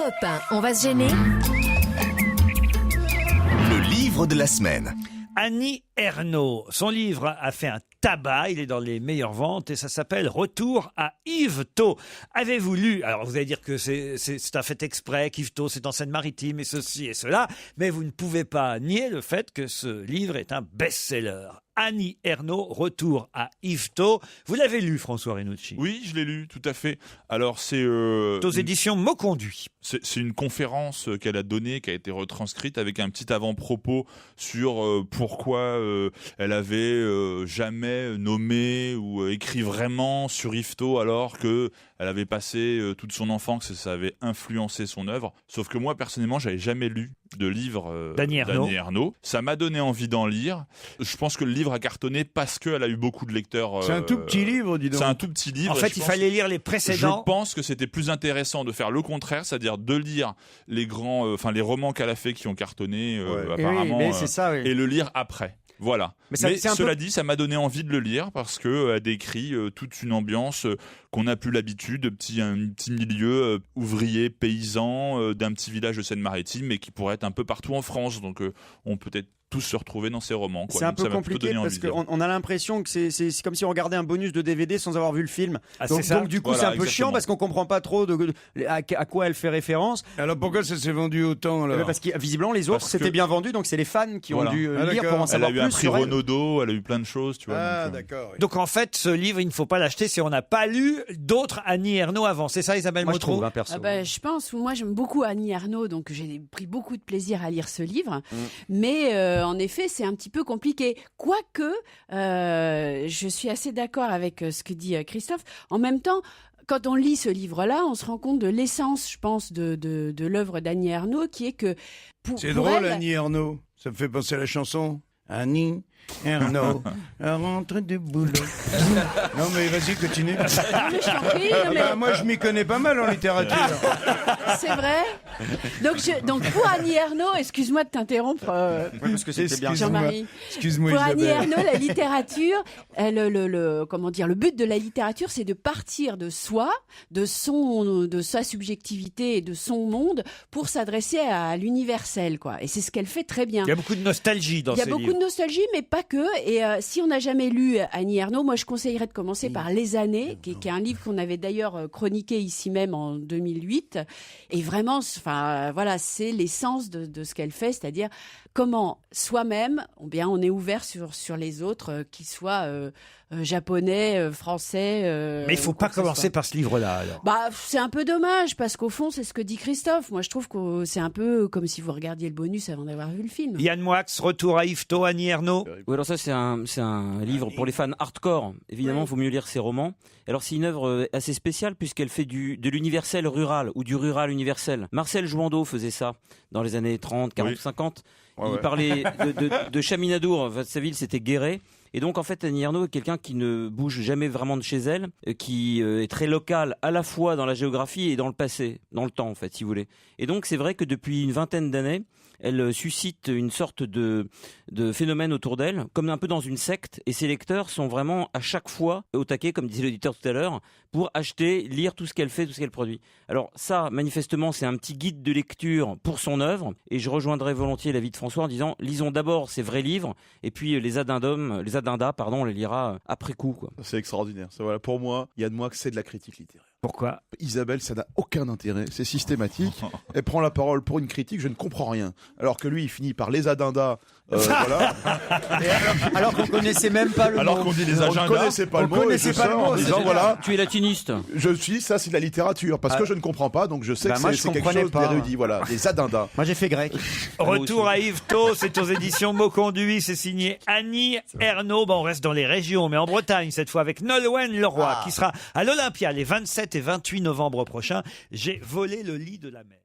Europe 1, on va se gêner. Le livre de la semaine. Annie Ernaux, son livre a fait un tabac, il est dans les meilleures ventes et ça s'appelle Retour à Yvetot. Avez-vous lu, alors vous allez dire que c'est un fait exprès, qu'Yvetot c'est en Seine-Maritime et ceci et cela, mais vous ne pouvez pas nier le fait que ce livre est un best-seller. Annie Ernaux, Retour à Yvetot. Vous l'avez lu, François Renucci? Oui, je l'ai lu, tout à fait. Alors, c'est... aux éditions Mauconduit. C'est une conférence qu'elle a donnée, qui a été retranscrite avec un petit avant-propos sur pourquoi elle avait jamais nommé ou écrit vraiment sur Yvetot alors que elle avait passé toute son enfance et ça avait influencé son œuvre. Sauf que moi, personnellement, j'avais jamais lu de livre d'Annie Ernaux. Ça m'a donné envie d'en lire. Je pense que le livre a cartonné parce qu'elle a eu beaucoup de lecteurs. C'est un tout petit livre, dis donc. C'est un tout petit livre. En fait, il fallait lire les précédents. Je pense que c'était plus intéressant de faire le contraire, c'est-à-dire de lire les grands, les romans qu'elle a fait qui ont cartonné apparemment, oui, c'est ça, oui. et le lire après. Voilà. Mais cela dit, ça m'a donné envie de le lire parce que elle décrit toute une ambiance qu'on n'a plus l'habitude, un petit milieu ouvrier, paysan, d'un petit village de Seine-Maritime, et qui pourrait être un peu partout en France. Donc, on peut être tous se retrouver dans ces romans. C'est un peu compliqué parce qu'on a l'impression que c'est comme si on regardait un bonus de DVD sans avoir vu le film. Donc du coup, c'est un peu chiant parce qu'on comprend pas trop à quoi elle fait référence. Alors pourquoi ça s'est vendu autant alors? Parce que visiblement les autres c'était bien vendu, donc c'est les fans qui ont dû lire pour en savoir plus. Elle a eu un prix Renaudot, elle a eu plein de choses, tu vois. Ah d'accord. Oui. Donc en fait, ce livre, il ne faut pas l'acheter si on n'a pas lu d'autres Annie Ernaux avant. C'est ça, Isabelle Motro? Moi, je trouve, je pense. Moi, j'aime beaucoup Annie Ernaux, donc j'ai pris beaucoup de plaisir à lire ce livre. Mais en effet, c'est un petit peu compliqué. Quoique, je suis assez d'accord avec ce que dit Christophe. En même temps, quand on lit ce livre-là, on se rend compte de l'essence, je pense, de l'œuvre d'Annie Ernaux, qui est que c'est drôle, Annie Ernaux. Ça me fait penser à la chanson Annie Ernaux, la rentrée du boulot. Non mais vas-y, continue. Non, mais je t'en prie, moi je m'y connais pas mal en littérature. C'est vrai. Donc pour Annie Ernaux, excuse-moi de t'interrompre, parce que c'était bien Jean-Marie. Excuse-moi, pour Isabelle. Annie Ernaux, la littérature, le but de la littérature, c'est de partir de soi, de sa subjectivité et de son monde pour s'adresser à l'universel, quoi. Et c'est ce qu'elle fait très bien. Il y a beaucoup de nostalgie dans ce livre. Il y a beaucoup de nostalgie, mais pas que. Et si on n'a jamais lu Annie Ernaux, moi je conseillerais de commencer par Les Années, qui est un livre qu'on avait d'ailleurs chroniqué ici même en 2008. Et vraiment, voilà, c'est l'essence de ce qu'elle fait, c'est-à-dire comment soi-même, bien on est ouvert sur les autres, qu'ils soient japonais, français. Mais il faut pas commencer par ce livre-là, alors. C'est un peu dommage parce qu'au fond, c'est ce que dit Christophe. Moi, je trouve que c'est un peu comme si vous regardiez le bonus avant d'avoir vu le film. Yann Moix, Retour à Yvetot, Annie Ernaux. Oui, alors ça, c'est un livre pour les fans hardcore. Évidemment, il vaut mieux lire ses romans. Alors, c'est une œuvre assez spéciale puisqu'elle fait de l'universel rural ou du rural universel. Marcel Jouandeau faisait ça dans les années 30, 40, 50. Il parlait de Chaminadour. Sa ville, c'était Guéret. Et donc, en fait, Annie Ernaux est quelqu'un qui ne bouge jamais vraiment de chez elle, qui est très local à la fois dans la géographie et dans le passé, dans le temps, en fait, si vous voulez. Et donc, c'est vrai que depuis une vingtaine d'années, elle suscite une sorte de phénomène autour d'elle, comme un peu dans une secte, et ses lecteurs sont vraiment à chaque fois au taquet, comme disait l'auditeur tout à l'heure, pour acheter, lire tout ce qu'elle fait, tout ce qu'elle produit. Alors ça, manifestement, c'est un petit guide de lecture pour son œuvre, et je rejoindrai volontiers l'avis de François en disant, lisons d'abord ses vrais livres, et puis les addenda, on les lira après coup, quoi. C'est extraordinaire. Voilà, pour moi, Yann Moix, c'est de la critique littéraire. Pourquoi? Isabelle, ça n'a aucun intérêt, c'est systématique. Elle prend la parole pour une critique, je ne comprends rien. Alors que lui, il finit par les agendas, voilà. Et alors qu'on connaissait même pas le mot. Alors qu'on dit les agendas, on ne connaissait pas le mot, et je sors en disant voilà. Tu es latiniste. Ça c'est de la littérature, parce que je ne comprends pas, donc je sais que c'est quelque chose d'érudit, voilà, les agendas. Moi j'ai fait grec. Retour à Yvetot, c'est aux éditions Mauconduit, c'est signé Annie Ernaux. On reste dans les régions, mais en Bretagne cette fois avec Nolwenn Leroy qui sera à l'Olympia les 27 et 28 novembre prochains. J'ai volé le lit de la mer.